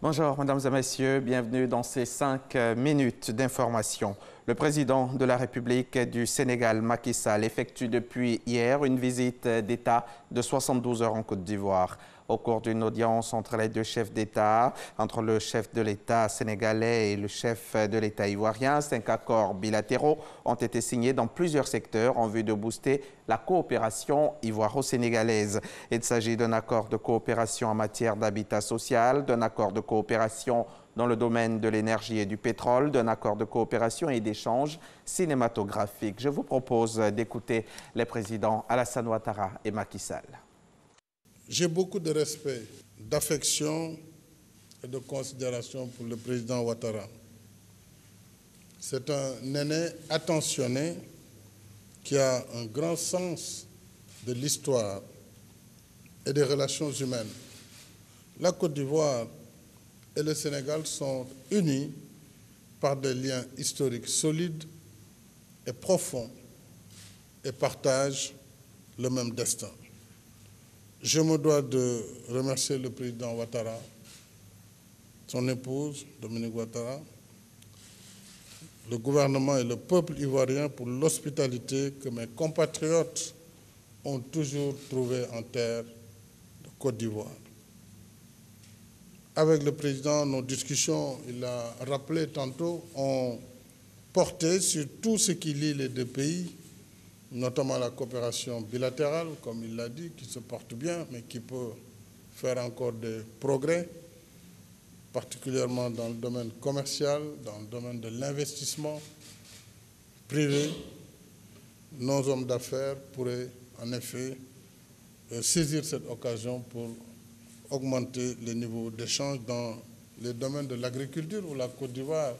Bonjour, mesdames et messieurs, bienvenue dans ces 5 minutes d'information. Le président de la République du Sénégal, Macky Sall, effectue depuis hier une visite d'État de 72 heures en Côte d'Ivoire. Au cours d'une audience entre les deux chefs d'État, entre le chef de l'État sénégalais et le chef de l'État ivoirien, 5 accords bilatéraux ont été signés dans plusieurs secteurs en vue de booster la coopération ivoiro-sénégalaise. Il s'agit d'un accord de coopération en matière d'habitat social, d'un accord de coopération dans le domaine de l'énergie et du pétrole, d'un accord de coopération et d'échange cinématographique. Je vous propose d'écouter les présidents Alassane Ouattara et Macky Sall. J'ai beaucoup de respect, d'affection et de considération pour le président Ouattara. C'est un aîné attentionné qui a un grand sens de l'histoire et des relations humaines. La Côte d'Ivoire et le Sénégal sont unis par des liens historiques solides et profonds et partagent le même destin. Je me dois de remercier le président Ouattara, son épouse Dominique Ouattara, le gouvernement et le peuple ivoirien pour l'hospitalité que mes compatriotes ont toujours trouvée en terre de Côte d'Ivoire. Avec le président, nos discussions, il l'a rappelé tantôt, ont porté sur tout ce qui lie les deux pays, notamment la coopération bilatérale, comme il l'a dit, qui se porte bien, mais qui peut faire encore des progrès, particulièrement dans le domaine commercial, dans le domaine de l'investissement privé. Nos hommes d'affaires pourraient en effet saisir cette occasion pour augmenter le niveau d'échange dans les domaines de l'agriculture, où la Côte d'Ivoire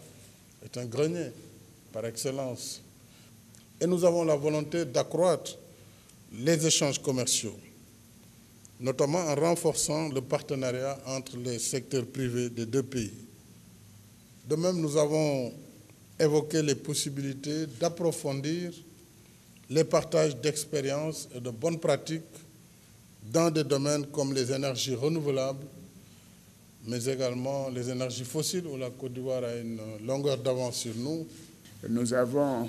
est un grenier par excellence. Et nous avons la volonté d'accroître les échanges commerciaux, notamment en renforçant le partenariat entre les secteurs privés des deux pays. De même, nous avons évoqué les possibilités d'approfondir les partages d'expériences et de bonnes pratiques dans des domaines comme les énergies renouvelables, mais également les énergies fossiles, où la Côte d'Ivoire a une longueur d'avance sur nous. Nous avons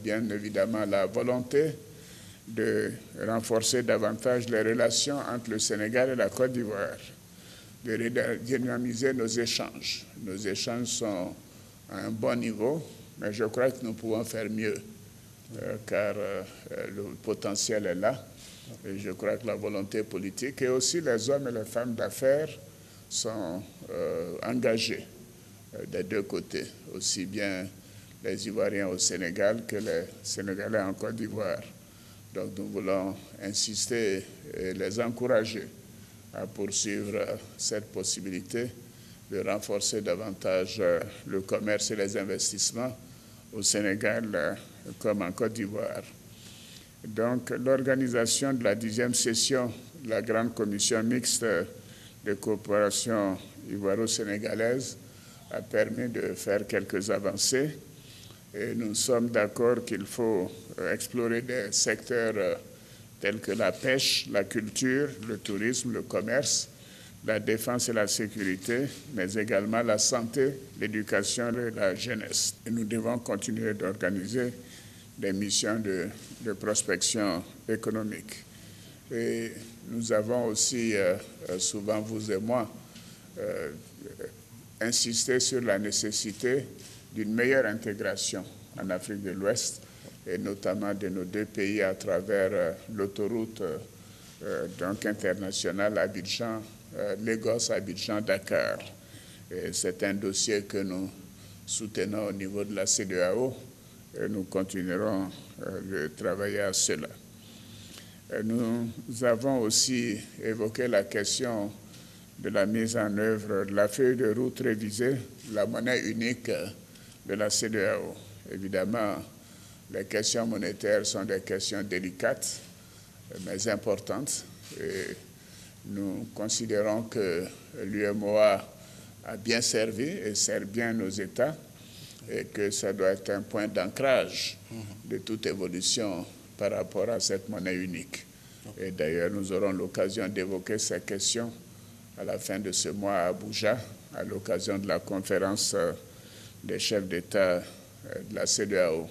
bien évidemment la volonté de renforcer davantage les relations entre le Sénégal et la Côte d'Ivoire, de dynamiser nos échanges. Nos échanges sont à un bon niveau, mais je crois que nous pouvons faire mieux, car le potentiel est là. Et je crois que la volonté politique et aussi les hommes et les femmes d'affaires sont engagés des deux côtés, aussi bien les Ivoiriens au Sénégal que les Sénégalais en Côte d'Ivoire. Donc nous voulons insister et les encourager à poursuivre cette possibilité de renforcer davantage le commerce et les investissements au Sénégal comme en Côte d'Ivoire. Donc l'organisation de la 10e session de la Grande Commission mixte de coopération ivoiro-sénégalaise a permis de faire quelques avancées. Et nous sommes d'accord qu'il faut explorer des secteurs tels que la pêche, la culture, le tourisme, le commerce, la défense et la sécurité, mais également la santé, l'éducation et la jeunesse. Et nous devons continuer d'organiser des missions de prospection économique. Et nous avons aussi, souvent vous et moi, insisté sur la nécessité d'une meilleure intégration en Afrique de l'Ouest, et notamment de nos deux pays à travers l'autoroute donc internationale Abidjan, Lagos, Abidjan, Dakar. C'est un dossier que nous soutenons au niveau de la CEDEAO et nous continuerons de travailler à cela. Nous avons aussi évoqué la question de la mise en œuvre de la feuille de route révisée, la monnaie unique de la CEDEAO. Évidemment, les questions monétaires sont des questions délicates, mais importantes. Et nous considérons que l'UEMOA a bien servi et sert bien nos États et que ça doit être un point d'ancrage de toute évolution par rapport à cette monnaie unique. Et d'ailleurs, nous aurons l'occasion d'évoquer ces questions à la fin de ce mois à Abuja, à l'occasion de la conférence des chefs d'État de la CEDEAO.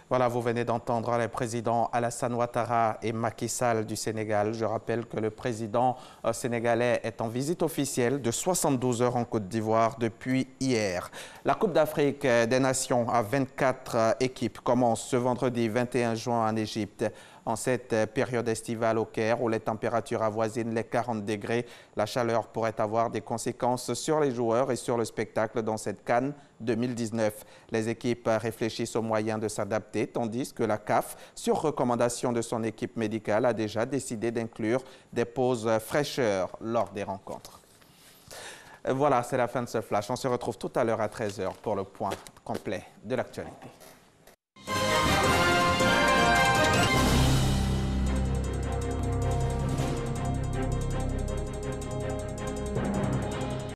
Voilà, vous venez d'entendre les présidents Alassane Ouattara et Macky Sall du Sénégal. Je rappelle que le président sénégalais est en visite officielle de 72 heures en Côte d'Ivoire depuis hier. La Coupe d'Afrique des Nations à 24 équipes commence ce vendredi 21 juin en Égypte. En cette période estivale au Caire, où les températures avoisinent les 40 degrés, la chaleur pourrait avoir des conséquences sur les joueurs et sur le spectacle dans cette CAN 2019. Les équipes réfléchissent aux moyens de s'adapter, tandis que la CAF, sur recommandation de son équipe médicale, a déjà décidé d'inclure des pauses fraîcheur lors des rencontres. Voilà, c'est la fin de ce flash. On se retrouve tout à l'heure à 13 h pour le point complet de l'actualité.